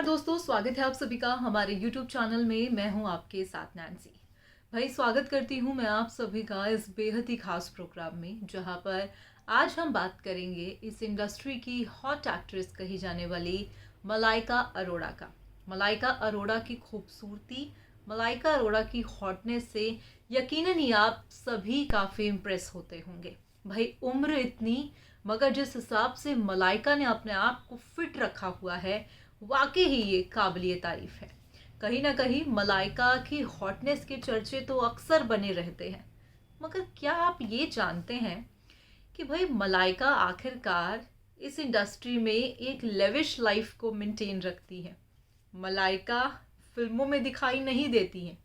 नमस्कार दोस्तों, स्वागत है आप सभी का हमारे YouTube चैनल में। मैं हूं आपके साथ नैन्सी। भाई स्वागत करती हूं मैं आप सभी का इस बेहद ही खास प्रोग्राम में, जहां पर आज हम बात करेंगे इस इंडस्ट्री की हॉट एक्ट्रेस कही जाने वाली मलाइका अरोड़ा का। मलाइका अरोड़ा की खूबसूरती, मलाइका अरोड़ा की हॉटनेस से यकीनन ही आप सभी काफ़ी इम्प्रेस होते होंगे। भाई उम्र इतनी, मगर जिस हिसाब से मलाइका ने अपने आप को फिट रखा हुआ है, वाकई ही ये काबिलिए तारीफ है। कहीं ना कहीं मलाइका की हॉटनेस के चर्चे तो अक्सर बने रहते हैं, मगर क्या आप ये जानते हैं कि भाई मलाइका आखिरकार इस इंडस्ट्री में एक लेविश लाइफ को मेंटेन रखती है। मलाइका फिल्मों में दिखाई नहीं देती हैं,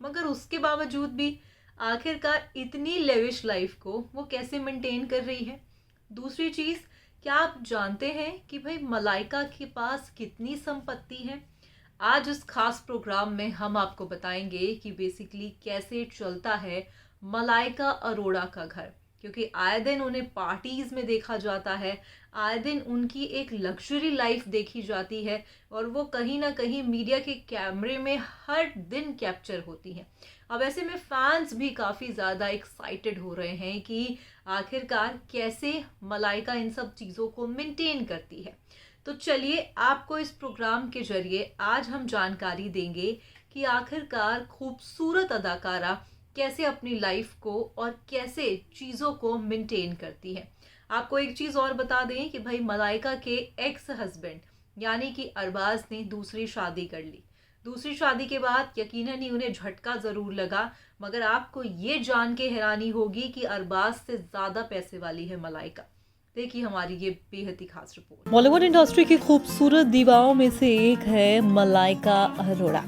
मगर उसके बावजूद भी आखिरकार इतनी लेविश लाइफ को वो कैसे मेंटेन कर रही है। दूसरी चीज़, क्या आप जानते हैं कि भाई मलाइका के पास कितनी संपत्ति है? आज इस खास प्रोग्राम में हम आपको बताएंगे कि बेसिकली कैसे चलता है मलाइका अरोड़ा का घर, क्योंकि आए दिन उन्हें पार्टीज में देखा जाता है, आए दिन उनकी एक लग्जरी लाइफ देखी जाती है और वो कहीं ना कहीं मीडिया के कैमरे में हर दिन कैप्चर होती हैं। अब ऐसे में फैंस भी काफ़ी ज़्यादा एक्साइटेड हो रहे हैं कि आखिरकार कैसे मलाइका इन सब चीज़ों को मेंटेन करती है। तो चलिए आपको इस प्रोग्राम के जरिए आज हम जानकारी देंगे कि आखिरकार खूबसूरत अदाकारा कैसे अपनी लाइफ को और कैसे चीज़ों को मेंटेन करती है। आपको एक चीज़ और बता दें कि भाई मलाइका के एक्स हस्बैंड यानी कि अरबाज ने दूसरी शादी कर ली। दूसरी शादी के बाद यकीनन ही उन्हें झटका ज़रूर लगा, मगर आपको ये जान के हैरानी होगी कि अरबाज से ज़्यादा पैसे वाली है मलाइका। देखिए हमारी ये बेहद ही खास रिपोर्ट। बॉलीवुड इंडस्ट्री की खूबसूरत दीवाओं में से एक है मलाइका अरोड़ा।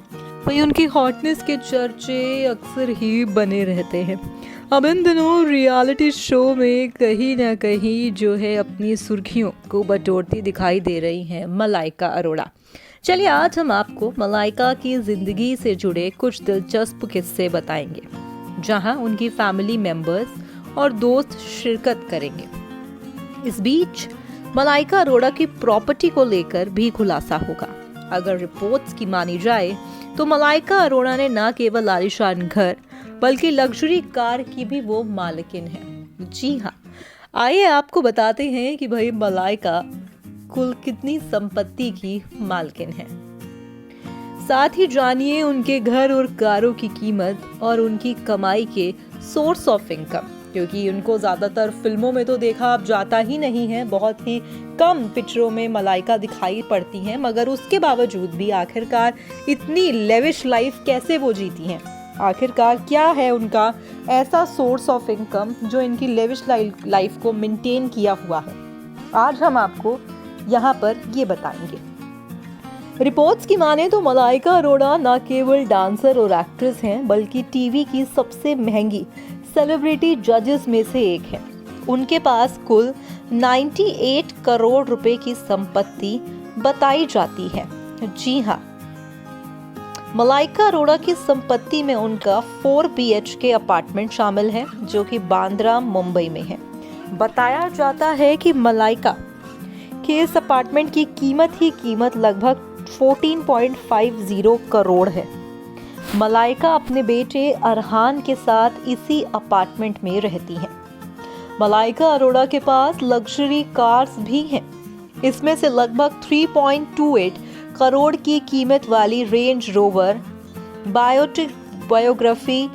वही उनकी हॉटनेस के चर्चे अक्सर ही बने रहते हैं। अब इन दिनों रियलिटी शो में कहीं ना कहीं जो है अपनी सुर्खियों को बटोरती दिखाई दे रही हैं मलाइका अरोड़ा। चलिए आज हम आपको मलाइका की जिंदगी से जुड़े कुछ दिलचस्प किस्से बताएंगे, जहां उनकी फैमिली मेंबर्स और दोस्त शिरकत करेंगे। इस बीच मलाइका अरोड़ा की प्रॉपर्टी को लेकर भी खुलासा होगा। अगर रिपोर्ट्स की मानी जाए तो मलाइका अरोड़ा ने न केवल आलीशान घर बल्कि लग्जरी कार की भी वो मालकिन है। जी हाँ, आइए आपको बताते हैं कि भाई मलाइका कुल कितनी संपत्ति की मालकिन है। साथ ही जानिए उनके घर और कारों की कीमत और उनकी कमाई के सोर्स ऑफ इनकम, क्योंकि उनको ज़्यादातर फिल्मों में तो देखा अब जाता ही नहीं है, बहुत ही कम पिक्चरों में मलाइका दिखाई पड़ती हैं, मगर उसके बावजूद भी आखिरकार इतनी लेविश लाइफ कैसे वो जीती हैं। आखिरकार क्या है उनका ऐसा सोर्स ऑफ इनकम जो इनकी लेविश लाइफ को मेंटेन किया हुआ है, आज हम आपको यहाँ पर ये बताएंगे। रिपोर्ट्स की माने तो मलाइका अरोड़ा न केवल डांसर और एक्ट्रेस हैं, बल्कि टीवी की सबसे महंगी सेलिब्रिटी जजेस में से एक है। उनके पास कुल 98 करोड़ रुपए की संपत्ति बताई जाती है। जी हाँ, मलाइका अरोड़ा की संपत्ति में उनका 4 BHK अपार्टमेंट शामिल है, जो कि बांद्रा मुंबई में है। बताया जाता है कि मलाइका के इस अपार्टमेंट की कीमत लगभग 14.50 करोड़ है। मलाइका अपने बेटे अरहान के साथ इसी अपार्टमेंट में रहती हैं। मलाइका अरोड़ा के पास लग्जरी कार्स भी हैं। इसमें से लगभग 3.28 करोड़ की कीमत वाली रेंज रोवर बायोग्राफी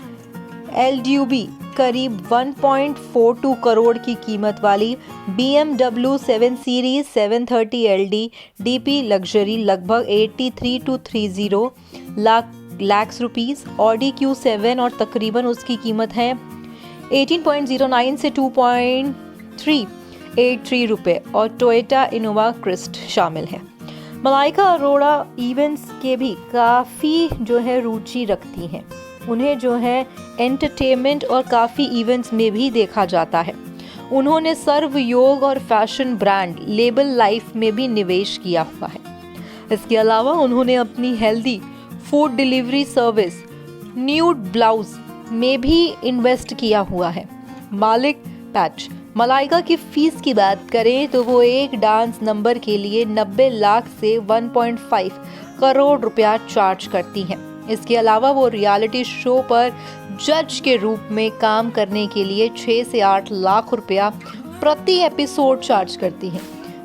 LDUB, करीब 1.42 करोड़ की कीमत वाली BMW 7 series 730 LD DP luxury लगभग 83 to 30 lakh rupees, Audi Q7 और तकरीबन उसकी कीमत है 18.09 से 2.383 रुपए, और टोयोटा इनोवा क्रिस्ट शामिल है। मलाइका अरोड़ा इवेंट्स के भी काफ़ी जो है रुचि रखती हैं। उन्हें जो है एंटरटेनमेंट और काफ़ी इवेंट्स में भी देखा जाता है। उन्होंने सर्व योग और फैशन ब्रांड लेबल लाइफ में भी निवेश किया हुआ है। इसके अलावा उन्होंने अपनी healthy food delivery service nude blouse में भी इन्वेस्ट किया हुआ है। मालिक पैच मलाइका की फीस की बात करें तो वो एक डांस नंबर के लिए 90 लाख से 1.5 करोड़ रुपया चार्ज करती हैं। इसके अलावा वो रियलिटी शो पर जज के रूप में काम करने के लिए 6 से 8 लाख रुपया प्रति एपिसोड चार्ज करती हैं।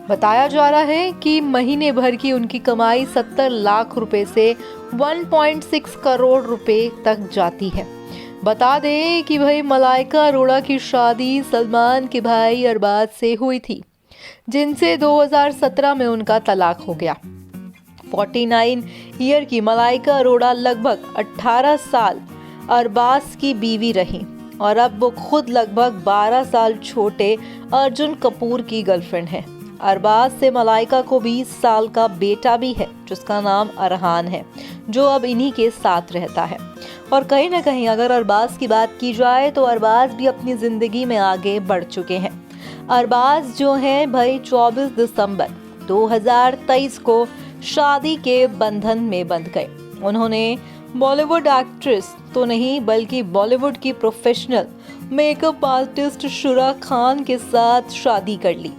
बताया जा रहा है कि महीने भर की उनकी कमाई 70 लाख रुपए से 1.6 करोड़ रुपए तक जाती है। बता दें कि भाई मलाइका अरोड़ा की शादी सलमान के भाई अरबाज से हुई थी, जिनसे 2017 में उनका तलाक हो गया। 49 ईयर की मलाइका अरोड़ा लगभग 18 साल अरबाज की बीवी रही और अब वो खुद लगभग 12 साल छोटे अर्जुन कपूर की गर्लफ्रेंड है। अरबाज से मलाइका को 20 साल का बेटा भी है जिसका नाम अरहान है, जो अब इन्हीं के साथ रहता है। और कहीं ना कहीं अगर अरबाज की बात की जाए तो अरबाज भी अपनी जिंदगी में आगे बढ़ चुके हैं। अरबाज जो है भाई 24 दिसंबर 2023 को शादी के बंधन में बंध गए। उन्होंने बॉलीवुड एक्ट्रेस तो नहीं बल्कि बॉलीवुड की प्रोफेशनल मेकअप आर्टिस्ट शुरा खान के साथ शादी कर ली।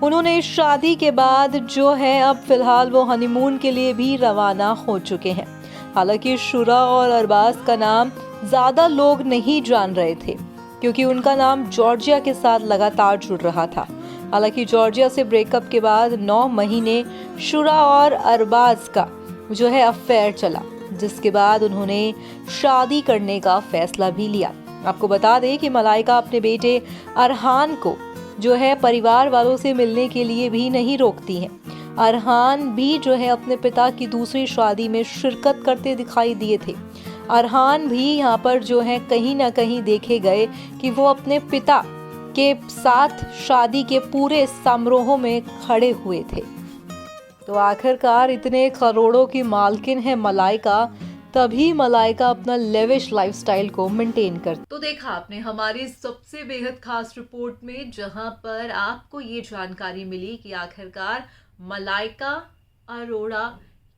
उन्होंने शादी के बाद जो है अब फिलहाल वो हनीमून के लिए भी रवाना हो चुके हैं। हालांकि शुरा और अरबाज का नाम ज़्यादा लोग नहीं जान रहे थे क्योंकि उनका नाम जॉर्जिया के साथ लगातार जुड़ रहा था। हालांकि जॉर्जिया से ब्रेकअप के बाद 9 महीने शुरा और अरबाज का जो है अफेयर चला, जिसके बाद उन्होंने शादी करने का फैसला भी लिया। आपको बता दें कि मलाइका अपने बेटे अरहान को जो है परिवार वालों से मिलने के लिए भी नहीं रोकती हैं। अरहान भी जो है अपने पिता की दूसरी शादी में शिरकत करते दिखाई दिए थे। अरहान भी यहाँ पर जो है कहीं ना कहीं देखे गए कि वो अपने पिता के साथ शादी के पूरे समारोह में खड़े हुए थे। तो आखिरकार इतने करोड़ों की मालकिन है मलाइका, तभी मलाइका अपना लेविश लाइफस्टाइल को मेंटेन करती। तो देखा आपने हमारी सबसे बेहद खास रिपोर्ट में, जहां पर आपको ये जानकारी मिली कि आखिरकार मलाइका अरोड़ा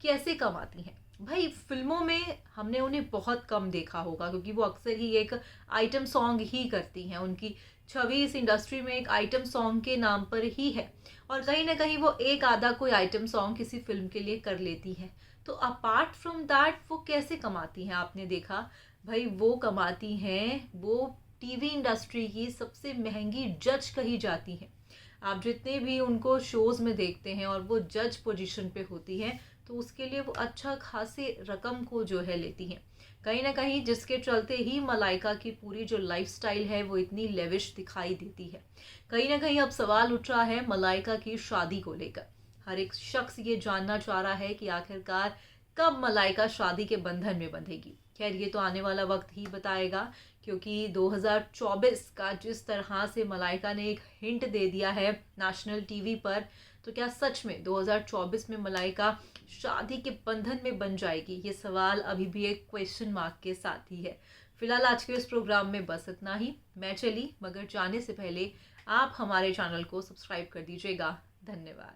कैसे कमाती हैं। भाई फिल्मों में हमने उन्हें बहुत कम देखा होगा क्योंकि वो अक्सर ही एक आइटम सॉन्ग ही करती हैं। उनकी छवि इस इंडस्ट्री में एक आइटम सॉन्ग के नाम पर ही है और कहीं ना कहीं वो एक आधा कोई आइटम सॉन्ग किसी फिल्म के लिए कर लेती हैं। तो अपार्ट फ्रॉम दैट वो कैसे कमाती हैं आपने देखा। भाई वो कमाती हैं, वो टीवी इंडस्ट्री की सबसे महंगी जज कही जाती हैं। आप जितने भी उनको शोज़ में देखते हैं और वो जज पोजीशन पे होती हैं तो उसके लिए वो अच्छा खासे रकम को जो है लेती हैं कहीं ना कहीं, जिसके चलते ही मलाइका की पूरी जो लाइफस्टाइल है वो इतनी लेविश दिखाई देती है। कहीं ना कहीं अब सवाल उठ रहा है मलाइका की शादी को लेकर। हर एक शख्स ये जानना चाह रहा है कि आखिरकार कब मलाइका शादी के बंधन में बंधेगी। खैर ये तो आने वाला वक्त ही बताएगा क्योंकि 2024 का जिस तरह से मलाइका ने एक हिंट दे दिया है नेशनल टीवी पर, तो क्या सच में 2024 में मलाइका शादी के बंधन में बन जाएगी? ये सवाल अभी भी एक क्वेश्चन मार्क के साथ ही है। फिलहाल आज के इस प्रोग्राम में बस इतना ही। मैं चली, मगर जाने से पहले आप हमारे चैनल को सब्सक्राइब कर दीजिएगा। धन्यवाद।